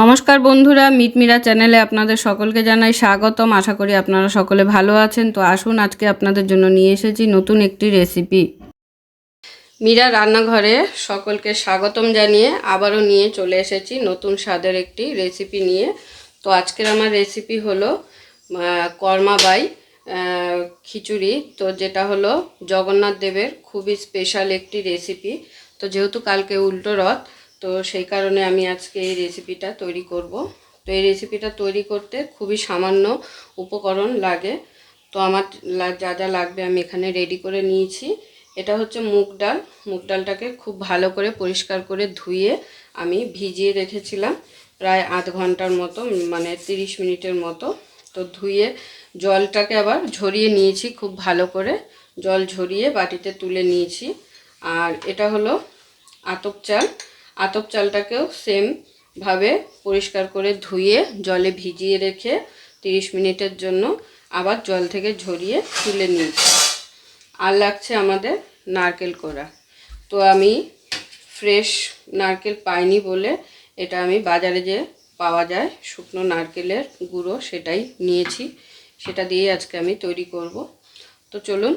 নমস্কার বন্ধুরা, মিটমিরা চ্যানেলে আপনাদের সকলকে জানাই স্বাগতম। আশা করি আপনারা সকলে ভালো আছেন। তো আসুন, আজকে আপনাদের জন্য নিয়ে এসেছি নতুন একটি রেসিপি। মীরা রান্নাঘরে সকলকে স্বাগতম জানিয়ে আবারও নিয়ে চলে এসেছি নতুন স্বাদের একটি রেসিপি নিয়ে। তো আজকের আমার রেসিপি হলো কর্মাবাই খিচুড়ি। তো যেটা হলো জগন্নাথ দেবের খুবই স্পেশাল একটি রেসিপি। তো যেহেতু কালকে উল্টো রথ, তো সেই কারণে আমি আজকে এই রেসিপিটা তৈরি করব। তো এই রেসিপিটা তৈরি করতে খুবই সামান্য উপকরণ লাগে। তো আমার যা যা লাগবে আমি এখানে রেডি করে নিয়েছি। এটা হচ্ছে মুগ ডাল। মুগ ডালটাকে খুব ভালো করে পরিষ্কার করে ধুয়ে আমি ভিজিয়ে রেখেছিলাম প্রায় আধ ঘন্টার মতো, মানে 30 মিনিটের মতো। তো ধুয়ে জলটাকে আবার ঝরিয়ে নিয়েছি, খুব ভালো করে জল ঝরিয়ে বাটিতে তুলে নিয়েছি। আর এটা হলো আতপ চাল। আতপ চালটাকেও সেমভাবে পরিষ্কার করে ধুয়ে জলে ভিজিয়ে রেখে 30 মিনিটের জন্য আবার জল থেকে ঝরিয়ে তুলে নিয়েছি। আর লাগছে আমাদের নারকেল কোড়া। তো আমি ফ্রেশ নারকেল পাইনি বলে এটা আমি বাজারে যে পাওয়া যায় শুকনো নারকেলের গুঁড়ো, সেটাই নিয়েছি। সেটা দিয়ে আজকে আমি তৈরি করব। তো চলুন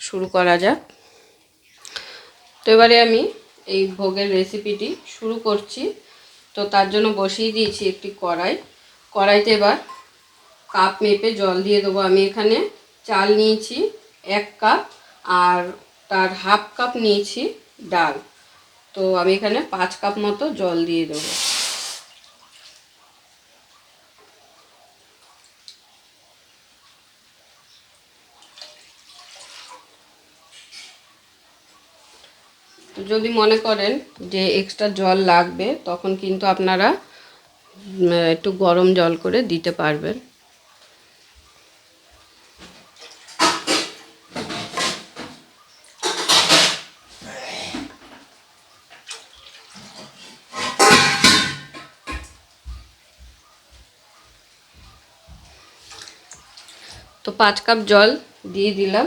শুরু করা যাক। তো এবারে আমি এই ভোগের রেসিপিটি শুরু করছি। তো তার জন্য বসিয়ে দিয়েছি একটি কড়াই। কড়াইতে এবার কাপ মেপে জল দিয়ে দেবো। আমি এখানে চাল নিয়েছি 1 কাপ, আর তার হাফ কাপ নিয়েছি ডাল। তো আমি এখানে 5 কাপ মতো জল দিয়ে দেবো। তো যদি মনে করেন যে এক্সট্রা জল লাগবে, তখন কিন্তু আপনারা একটু গরম জল করে দিতে পারবেন। তো 5 কাপ জল দিয়ে দিলাম।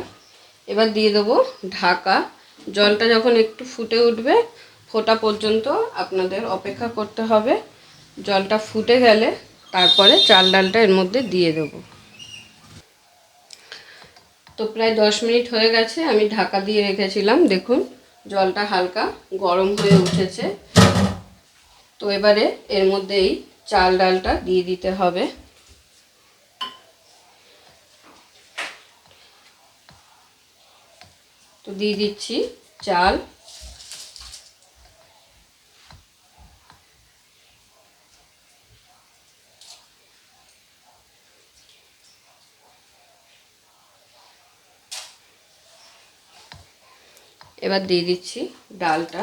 এবার দিয়ে দেবো ঢাকা। জলটা যখন একটু ফুটে উঠবে, ফোটা পর্যন্ত আপনাদের অপেক্ষা করতে হবে। জলটা ফুটে গেলে তারপরে চাল ডালটা এর মধ্যে দিয়ে দেবো। তো প্রায় 10 মিনিট হয়ে গেছে, আমি ঢাকা দিয়ে রেখেছিলাম। দেখুন জলটা হালকা গরম হয়ে উঠেছে। তো এবারে এর মধ্যে এই চাল ডালটা দিয়ে দিতে হবে। তো দিয়ে দিচ্ছি চাল। এবার দিয়ে দিচ্ছি ডালটা।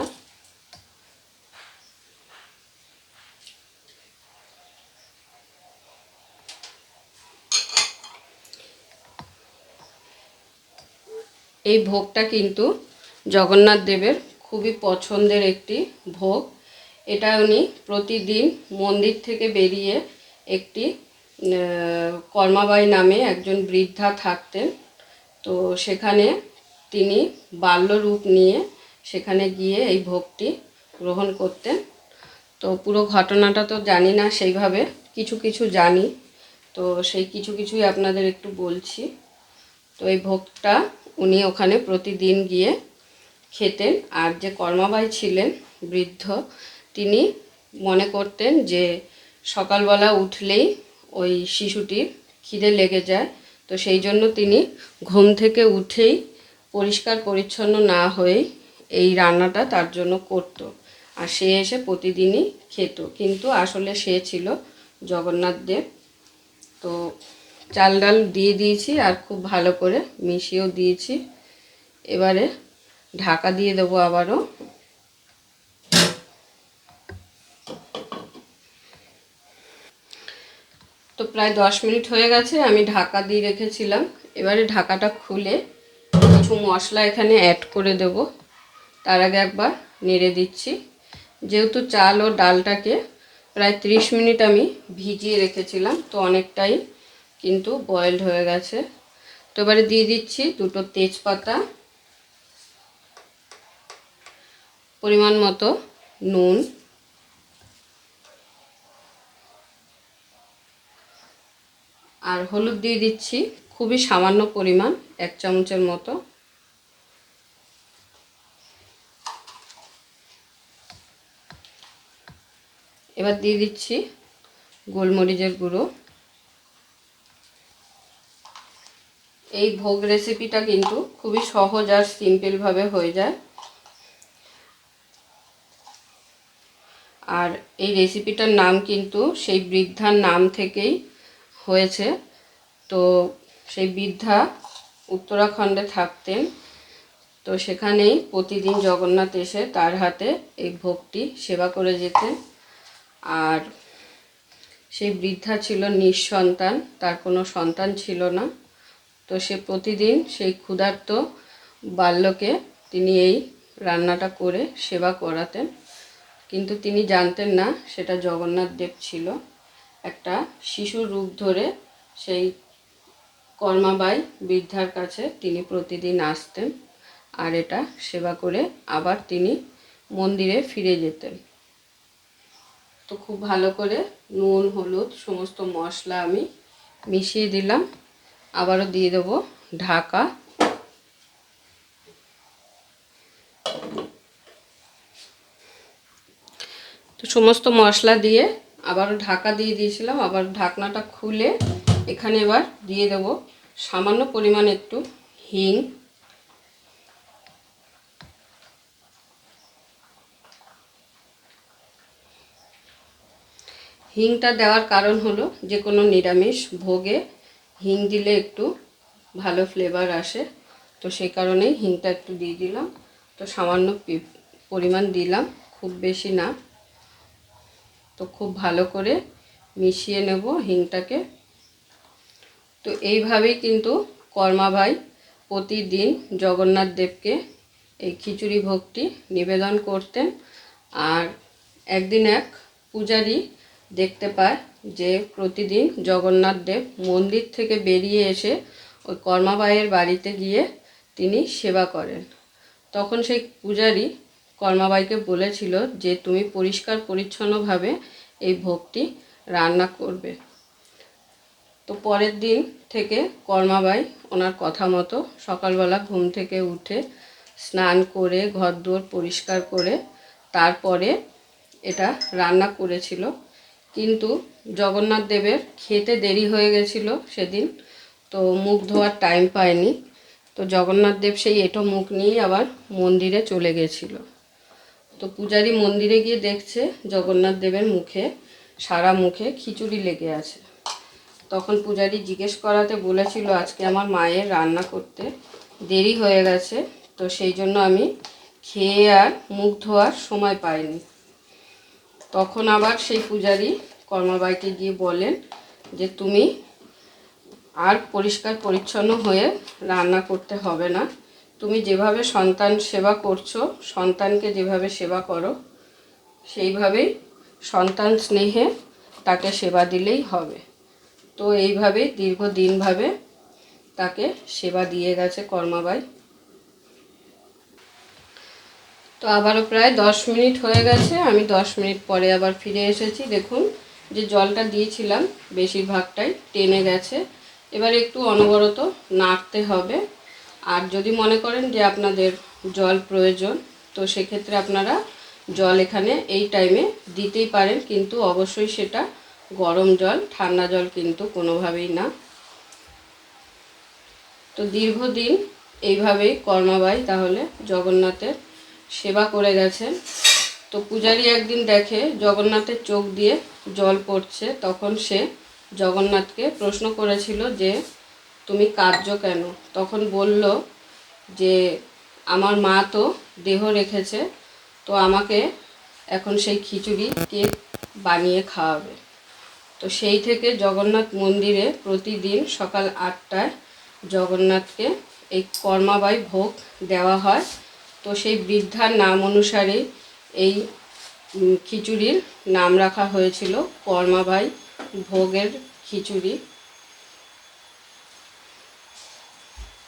এই ভোগটা কিন্তু জগন্নাথ দেবের খুবই পছন্দের একটি ভোগ। এটা উনি প্রতিদিন মন্দির থেকে বেরিয়ে একটি কর্মাবাই নামে একজন বৃদ্ধা থাকতেন। তো সেখানে তিনি বাল্যরূপ নিয়ে সেখানে গিয়ে এই ভোগটি গ্রহণ করতেন। তো পুরো ঘটনাটা তো জানি না সেইভাবে, কিছু কিছু জানি। তো সেই কিছু কিছুই আপনাদের একটু বলছি। তো এই ভোগটা উনি ওখানে প্রতিদিন গিয়ে খেতেন। আর যে কর্মাবাই ছিলেন বৃদ্ধ, তিনি মনে করতেন যে সকালবেলা উঠলেই ওই শিশুটির খিদে লেগে যায়। তো সেই জন্য তিনি ঘুম থেকে উঠেই পরিষ্কার পরিচ্ছন্ন না হয়েই এই রান্নাটা তার জন্য করত। আর সে এসে প্রতিদিনই খেত, কিন্তু আসলে সে ছিল জগন্নাথ দেব। তো চাল ডাল দিয়ে দিয়েছি আর খুব ভালো করে মিশিয়েও দিয়েছি। এবারে ঢাকা দিয়ে দেবো আবারও। তো প্রায় 10 মিনিট হয়ে গেছে, আমি ঢাকা দিয়ে রেখেছিলাম। এবারে ঢাকাটা খুলে কিছু মশলা এখানে অ্যাড করে দেব। তার আগে একবার নেড়ে দিচ্ছি। যেহেতু চাল ও ডালটাকে প্রায় 30 মিনিট আমি ভিজিয়ে রেখেছিলাম, তো অনেকটাই কিন্তু বয়েলড হয়ে গেছে। তো এবারে দিয়ে দিচ্ছি 2টো তেজপাতা, পরিমাণ মতো নুন, আর হলুদ দিয়ে দিচ্ছি খুবই সামান্য পরিমাণ, 1 চামচের মতো। এবার দিয়ে দিচ্ছি গোলমরিচের গুঁড়ো। এই ভোগ রেসিপিটা কিন্তু খুবই সহজ আর সিম্পলভাবে হয়ে যায়। আর এই রেসিপিটার নাম কিন্তু সেই বৃদ্ধার নাম থেকেই হয়েছে। তো সেই বৃদ্ধা উত্তরাখণ্ডে থাকতেন, তো সেখানেই প্রতিদিন জগন্নাথ এসে তার হাতে এই ভোগটি সেবা করে যেতেন। আর সেই বৃদ্ধা ছিল নিঃসন্তান, তার কোনো সন্তান ছিল না। তো সে প্রতিদিন সেই ক্ষুধার্ত বালককে তিনি এই রান্নাটা করে সেবা করাতেন, কিন্তু তিনি জানতেন না সেটা জগন্নাথ দেব ছিল। একটা শিশুর রূপ ধরে সেই কর্মাবাই বৃদ্ধার কাছে তিনি প্রতিদিন আসতেন আর এটা সেবা করে আবার তিনি মন্দিরে ফিরে যেতেন। তো খুব ভালো করে নুন হলুদ সমস্ত মশলা আমি মিশিয়ে দিলাম। আবারও দিয়ে দেবো ঢাকা। তো সমস্ত মশলা দিয়ে আবারও ঢাকা দিয়ে দিয়েছিলাম। আবার ঢাকনাটা খুলে এখানে এবার দিয়ে দেব সামান্য পরিমাণ একটু হিং। হিংটা দেওয়ার কারণ হলো যে কোনো নিরামিষ ভোগে হিং দিলে একটু ভালো ফ্লেভার আসে, তো সেই কারণেই হিংটা একটু দিয়ে দিলাম। তো সামান্য পরিমাণ দিলাম, খুব বেশি না। তো খুব ভালো করে মিশিয়ে নেব হিংটাকে। তো এইভাবেই কিন্তু কর্মাবাই প্রতিদিন জগন্নাথ দেবকে এই খিচুড়ি ভোগটি নিবেদন করতেন। আর একদিন এক পূজারী দেখতে পায় যে প্রতিদিন জগন্নাথ দেব মন্দির থেকে বেরিয়ে এসে ওই কর্মাবাইয়ের বাড়িতে গিয়ে তিনি সেবা করেন। তখন সেই পূজারী কর্মাবাইকে বলেছিল যে তুমি পরিষ্কার পরিচ্ছন্নভাবে এই ভোগটি রান্না করবে। তো পরের দিন থেকে কর্মাবাই ওনার কথা মতো সকালবেলা ঘুম থেকে উঠে স্নান করে ঘরদোর পরিষ্কার করে তারপরে এটা রান্না করেছিল। কিন্তু জগন্নাথ দেবের খেতে দেরি হয়ে গেছিল সেদিন, তো মুখ ধোয়ার টাইম পায়নি। তো জগন্নাথ দেব সেই এঁটো মুখ নিয়েই আবার মন্দিরে চলে গেছিল। তো পূজারী মন্দিরে গিয়ে দেখছে জগন্নাথ দেবের মুখে, সারা মুখে খিচুড়ি লেগে আছে। তখন পূজারী জিজ্ঞেস করাতে বলেছিল আজকে আমার মায়ের রান্না করতে দেরি হয়ে গেছে, তো সেই জন্য আমি খেয়ে আর মুখ ধোয়ার সময় পাইনি। তখন আবার সেই পূজারী কর্মাবাইকে গিয়ে বলেন যে তুমি আর পরিষ্কার পরিচ্ছন্ন হয়ে রান্না করতে হবে না, তুমি যেভাবে সন্তান সেবা করছো, সন্তানকে যেভাবে সেবা করো সেইভাবেই সন্তান স্নেহে তাকে সেবা দিলেই হবে। তো এইভাবেই দীর্ঘদিনভাবে তাকে সেবা দিয়ে গেছে কর্মাবাই। তো আবারও প্রায় 10 মিনিট হয়ে গেছে, আমি 10 মিনিট পরে আবার ফিরে এসেছি। দেখুন যে জলটা দিয়েছিলাম বেশিরভাগটাই টেনে গেছে। এবার একটু অনবরত নাড়তে হবে। আর যদি মনে করেন যে আপনাদের জল প্রয়োজন, তো সেক্ষেত্রে আপনারা জল এখানে এই টাইমে দিতেই পারেন, কিন্তু অবশ্যই সেটা গরম জল, ঠান্ডা জল কিন্তু কোনোভাবেই না। তো দীর্ঘদিন এইভাবেই কর্মাবাই তাহলে জগন্নাথের সেবা করে গেছেন। তো পূজারী একদিন দেখে জগন্নাথের চোখ দিয়ে জল পড়ছে, তখন সে জগন্নাথকে প্রশ্ন করেছিল যে তুমি কাঁদছো কেন? তখন বলল যে আমার মা তো দেহ রেখেছে, তো আমাকে এখন সেই খিচুড়ি কে বানিয়ে খাওয়াবে। তো সেই থেকে জগন্নাথ মন্দিরে প্রতিদিন সকাল 8টায় জগন্নাথকে এই কর্মাবাই ভোগ দেওয়া হয়। তো সেই বৃদ্ধার নাম অনুসারে এই খিচুড়ির নাম রাখা হয়েছিল কর্মাবাই ভোগের খিচুড়ি।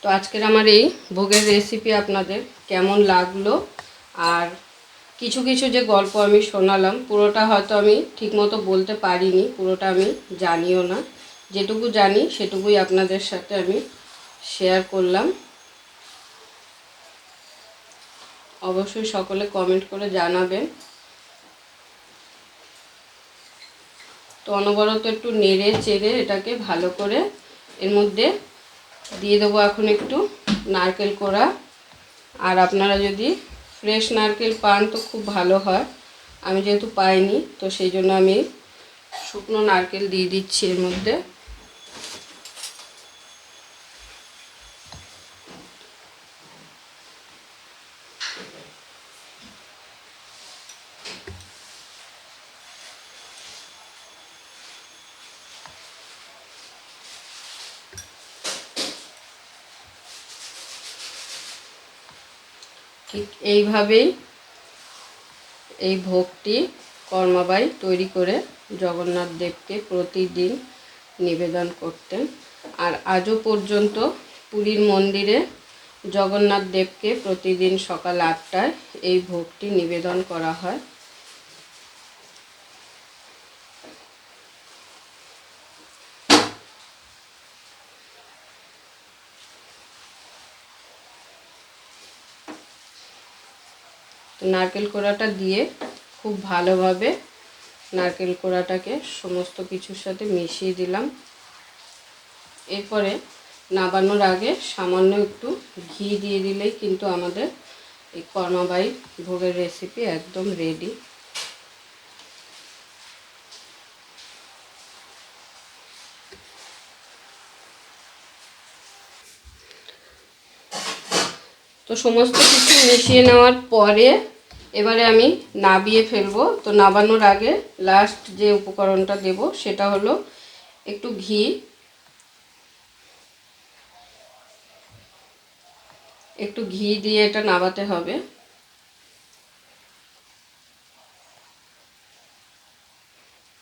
তো আজকের আমার এই ভোগের রেসিপি আপনাদের কেমন লাগলো, আর কিছু কিছু যে গল্প আমি শোনালাম পুরোটা হয়তো আমি ঠিকমতো বলতে পারিনি, পুরোটা আমি জানিও না, যেটুকু জানি সেটুকুই আপনাদের সাথে আমি শেয়ার করলাম। অবশ্যই সকলে কমেন্ট করে জানাবেন। তো অনবরত একটু নেড়ে চেড়ে এটাকে ভালো করে এর মধ্যে দিয়ে দেবো এখন একটু নারকেল কোড়া। আর আপনারা যদি ফ্রেশ নারকেল পান তো খুব ভালো হয়, আমি যেহেতু পাইনি তো সেই জন্য আমি শুকনো নারকেল দিয়ে দিচ্ছি এর মধ্যে। ঠিক এইভাবেই এই ভোগটি কর্মাবাই তৈরি করে জগন্নাথ দেবকে প্রতিদিন নিবেদন করতেন। আর আজও পর্যন্ত পুরীর মন্দিরে জগন্নাথ দেবকে প্রতিদিন সকাল 8টায় এই ভোগটি নিবেদন করা হয়। তো নারকেল কোড়াটা দিয়ে খুব ভালোভাবে নারকেল কোড়াটাকে সমস্ত কিছুর সাথে মিশিয়ে দিলাম। এরপরে নাবানোর আগে সামান্য একটু ঘি দিয়ে দিলেই কিন্তু আমাদের এই কর্মাবাই ভোগের রেসিপি একদম রেডি। তো সমস্ত কিছু মিশিয়ে নেওয়ার পরে এবারে আমি নাবিয়ে ফেলবো। তো নাবানোর আগে লাস্ট যে উপকরণটা দেব সেটা হলো একটু ঘি। একটু ঘি দিয়ে এটা নাবাতে হবে।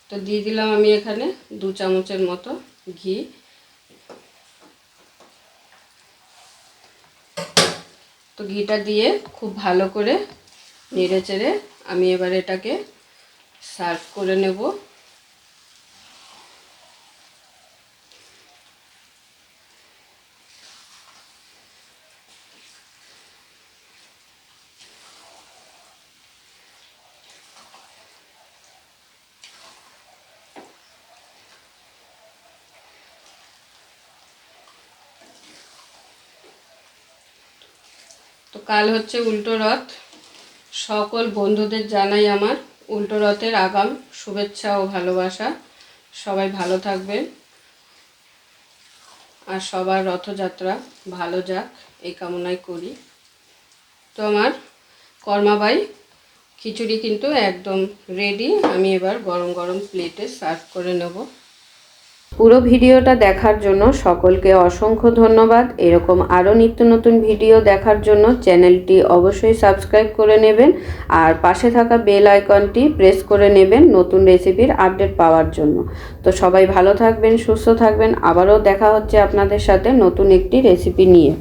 তো দিয়ে দিলাম আমি এখানে 2 চামচের মতো ঘি। তো ঘিটা দিয়ে খুব ভালো করে নেড়ে চেড়ে আমি এবার এটাকে সার্ভ করে নেব। তো কাল হচ্ছে উল্টো রথ। সকল বন্ধুদের জানাই আমার উল্টো রথের আগাম শুভেচ্ছা ও ভালোবাসা। সবাই ভালো থাকবেন আর সবার রথযাত্রা ভালো যাক এই কামনাই করি। তো আমার কর্মাবাই খিচুড়ি কিন্তু একদম রেডি। আমি এবার গরম গরম প্লেটে সার্ভ করে নেব। পুরো ভিডিওটা দেখার জন্য সকলকে অসংখ্য ধন্যবাদ। এরকম আরও নিত্য নতুন ভিডিও দেখার জন্য চ্যানেলটি অবশ্যই সাবস্ক্রাইব করে নেবেন আর পাশে থাকা বেল আইকনটি প্রেস করে নেবেন নতুন রেসিপির আপডেট পাওয়ার জন্য। তো সবাই ভালো থাকবেন, সুস্থ থাকবেন। আবারও দেখা হচ্ছে আপনাদের সাথে নতুন একটি রেসিপি নিয়ে।